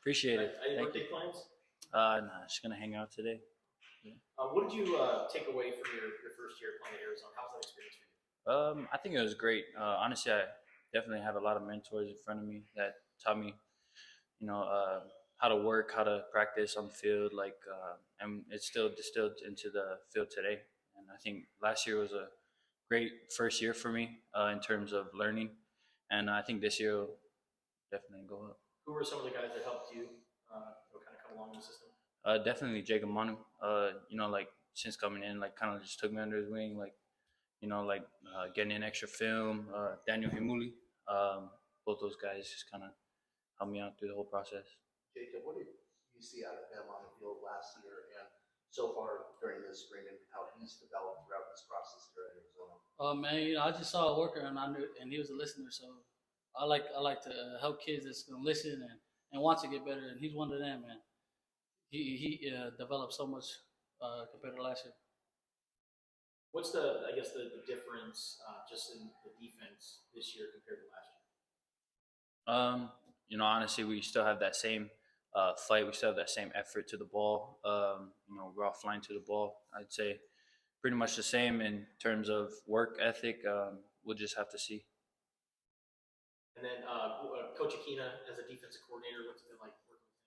Appreciate it. Any Thank birthday you. plans? Nah, just gonna hang out today. Yeah. What did you take away from your first year playing at Arizona? How was that experience for you? I think it was great. Honestly, I definitely had a lot of mentors in front of me that taught me, you know, how to work, how to practice on the field. And it's still distilled into the field today. And I think last year was a great first year for me in terms of learning, and I think this year will definitely go up. Who were some of the guys that helped you, kind of come along in the system? Definitely Jacob Manu. Like since coming in, like kind of just took me under his wing, getting in extra film. Daniel Himuli, both those guys just kind of helped me out through the whole process. Jacob, what did you see out of him on the field last year and so far during this spring, and how he's developed throughout this process here at Arizona? Man, I just saw a worker and I knew, and he was a listener. So I like to help kids that's gonna listen and want to get better. And he's one of them, man. He developed so much compared to last year. What's I guess the difference just in the defense this year compared to last year? Honestly, we still have that same fight. We still have that same effort to the ball. We're all flying to the ball. I'd say pretty much the same in terms of work ethic. We'll just have to see. And then Coach Akina as a defensive coordinator, what's it been like working with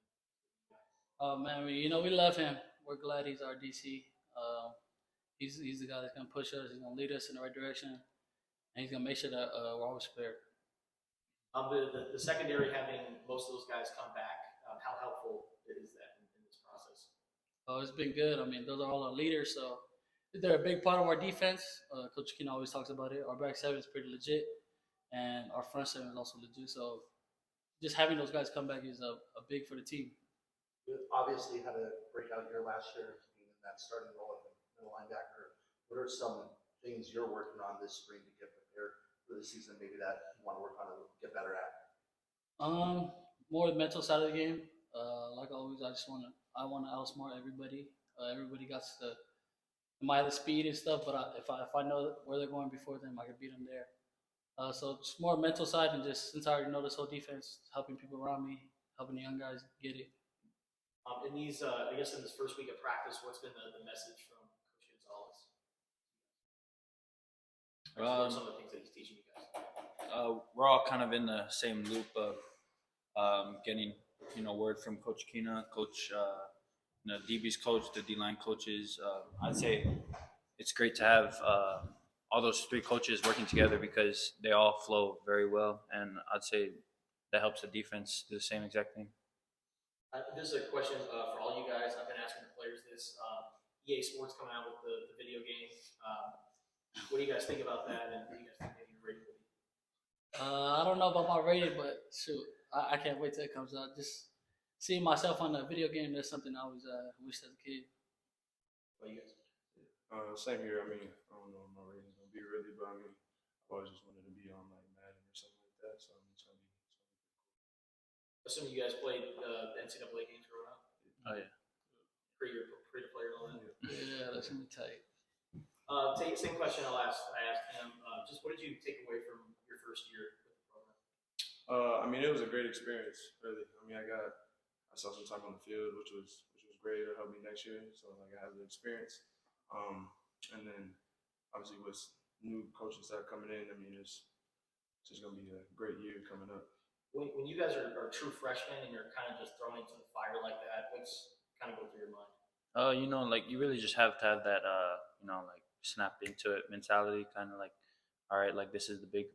him? Oh man, we love him. We're glad he's our DC. He's the guy that's gonna push us. He's gonna lead us in the right direction, and he's gonna make sure that we're always prepared. The secondary having most of those guys come back, how helpful is that in this process? Oh, it's been good. I mean, those are all our leaders, so they're a big part of our defense. Coach Keenan always talks about it. Our back seven is pretty legit, and our front seven is also legit. So just having those guys come back is a big for the team. You obviously had a breakout year last year, being in that starting role at the middle linebacker. What are some things you're working on this spring to get prepared for the season, maybe that you want to work on and get better at? More the mental side of the game. Like always, I want to outsmart everybody. Everybody got the speed and stuff, but if I know where they're going before them, I can beat them there. So it's more mental side, and just since I already know this whole defense, helping people around me, helping the young guys get it. In these, I guess in this first week of practice, what's been the message from Coach Gonzalez? What are some of the things that he's teaching you guys? We're all kind of in the same loop of getting word from Coach Kina, Coach DB's coach, the D-line coaches. I'd say it's great to have all those three coaches working together because they all flow very well, and I'd say that helps the defense do the same exact thing. This is a question for all you guys. I've been asking the players this. EA Sports coming out with the video game. What do you guys think about that? And what do you guys think maybe your rating will be? I don't know about my rating, but shoot, I can't wait till it comes out. Just seeing myself on a video game, that's something I always wished as a kid. What you guys? Same here. I mean, I don't know what my rating's gonna be really, but I mean, I always just wanted to be on like Madden or something like that. So I mean, it's gonna be cool. Assuming you guys played NCAA games growing up. Oh yeah. Free-to-player and all that. Yeah, that's gonna be tight. Same question I asked him. Just what did you take away from your first year with the program? I mean, it was a great experience, really. I mean, I saw some time on the field, which was great. It'll help me next year, so like I have the experience. And then obviously with new coaching staff coming in, I mean, it's just gonna be a great year coming up. When you guys are true freshmen and you're kind of just thrown into the fire like that, what's kind of go through your mind? You really just have to have that, snap into it mentality, kind of like, all right, like this is the big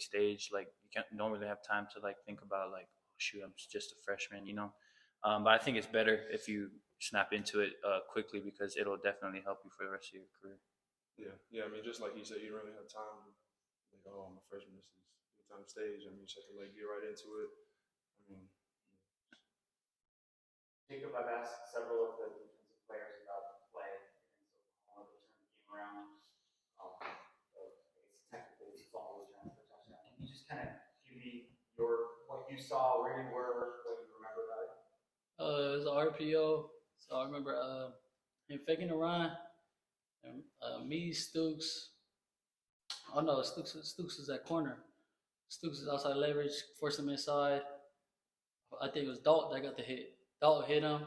stage. Like don't really have time to like think about like, oh, shoot, I'm just a freshman, But I think it's better if you snap into it quickly because it'll definitely help you for the rest of your career. Yeah. I mean, just like you said, you don't really have time to like, oh, I'm a freshman. This is the time stage. I mean, you just have to like get right into it. I mean, Jacob, I've asked several of the defensive players about the play against Oklahoma to turn the game around. It's technically a fumble return for a touchdown. Can you just kind of give me what you saw, where you were, what you remember about it? It was an RPO, so I remember him faking a run, and me, Stooks. Oh no, Stooks is at corner. Stooks is outside leverage, forced him inside. I think it was Dalt that got the hit. Dalt hit him,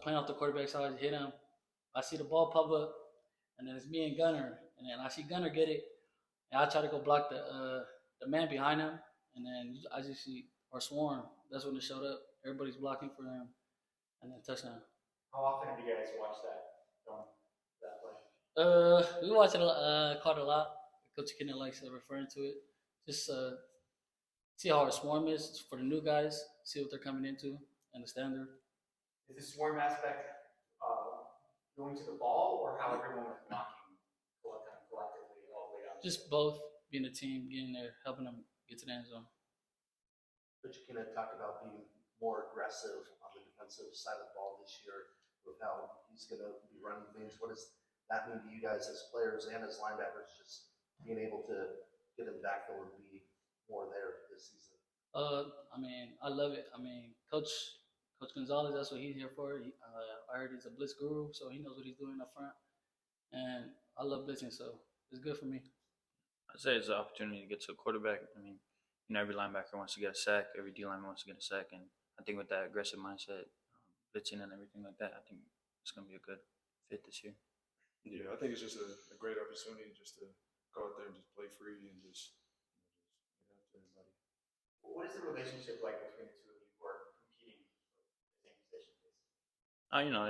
playing off the quarterback side, hit him. I see the ball pop up, and then it's me and Gunner, and then I see Gunner get it, and I try to go block the man behind him, and then I just see our swarm. That's when it showed up. Everybody's blocking for him, and then touchdown. How often have you guys watched that film, that play? We watch it, caught it a lot. Coach Kinnan likes referring to it. Just see how our swarm is for the new guys. See what they're coming into and the standard. Is the swarm aspect going to the ball or how everyone is blocking collectively all the way down? Just both being a team, getting there, helping them get to the end zone. Coach Kenneth talked about being more aggressive on the defensive side of the ball this year with how he's going to be running things. What does that mean to you guys as players and as linebackers, just being able to get in the backfield and be more there this season? I mean, I love it. I mean, Coach Gonzalez, that's what he's here for. I heard he's a blitz guru, so he knows what he's doing up front. And I love blitzing, so it's good for me. I'd say it's an opportunity to get to a quarterback. I mean, every linebacker wants to get a sack. Every D lineman wants to get a sack. And I think with that aggressive mindset, blitzing and everything like that, I think it's going to be a good fit this year. Yeah, I think it's just a great opportunity just to go out there and just play free and just get after everybody. What is the relationship like between the two of you who are competing for the same position?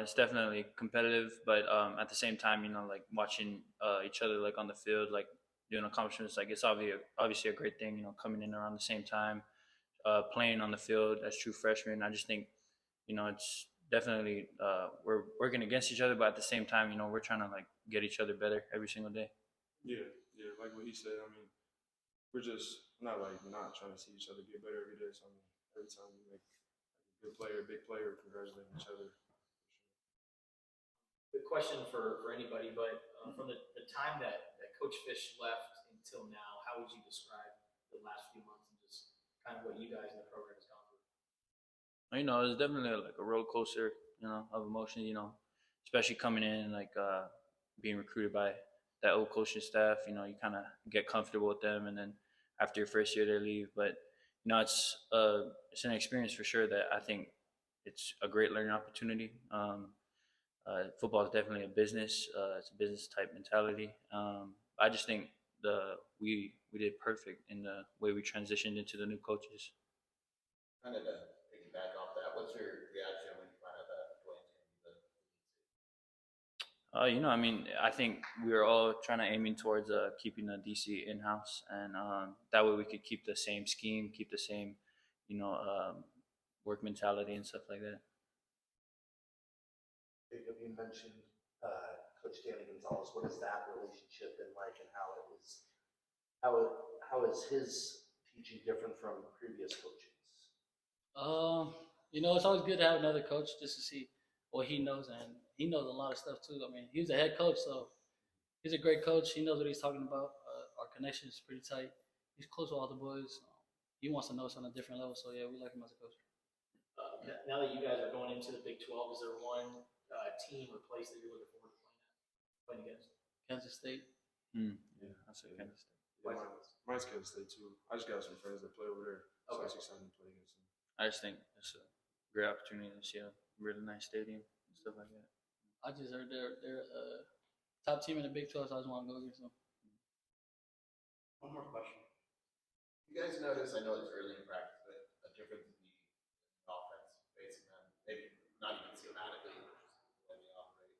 It's definitely competitive, but at the same time, like watching each other like on the field, like doing accomplishments, like it's obviously a great thing. Coming in around the same time, playing on the field as true freshmen. I just think, it's definitely we're working against each other, but at the same time, we're trying to like get each other better every single day. Yeah, like what he said. I mean, we're just not trying to see each other get better every day. So I mean, every time we make a good player, big player, congratulating each other. Good question for anybody, but from the time that Coach Fish left until now, how would you describe the last few months and just kind of what you guys in the program has gone through? It's definitely like a roller coaster, of emotions. Especially coming in like being recruited by that old coaching staff. You kind of get comfortable with them, and then after your first year, they leave. But it's an experience for sure that I think it's a great learning opportunity. Football is definitely a business. It's a business type mentality. I just think we did perfect in the way we transitioned into the new coaches. Kind of to piggyback off that, what's your reaction when you find out that Dwayne's going to be the I think we were all trying to aiming towards keeping the DC in house, and that way we could keep the same scheme, keep the same, work mentality and stuff like that. Jacob, you mentioned Coach Danny Gonzalez. What has that relationship been like, and how is his teaching different from previous coaches? It's always good to have another coach just to see what he knows, and he knows a lot of stuff too. I mean, he was a head coach, so he's a great coach. He knows what he's talking about. Our connection is pretty tight. He's close with all the boys. He wants to know us on a different level, so yeah, we like him as a coach. Now that you guys are going into the Big 12, is there one team or place that you're looking forward to playing against? Kansas State. Yeah, I say Kansas State. Yeah, mine's Kansas State too. I just got some friends that play over there, so Okay. it's exciting to play against them. I just think it's a great opportunity to see a really nice stadium and stuff like that. I just heard they're top team in the Big 12, so I just want to go against them. One more question. You guys notice, I know it's early in practice, but a difference in the offense facing them, maybe not even schematically, but just the way they operate.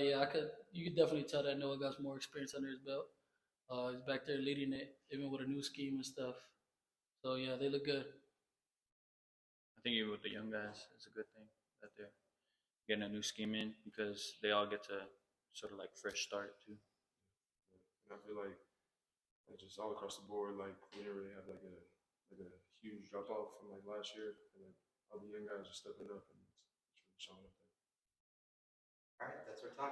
Yeah, you could definitely tell that Noah got more experience under his belt. He's back there leading it, even with a new scheme and stuff. So yeah, they look good. I think even with the young guys, it's a good thing that they're getting a new scheme in because they all get to sort of like fresh start too. And I feel like just all across the board, like we didn't really have like a huge drop off from like last year. And like all the young guys are stepping up and it's really showing up there. All right, that's our time.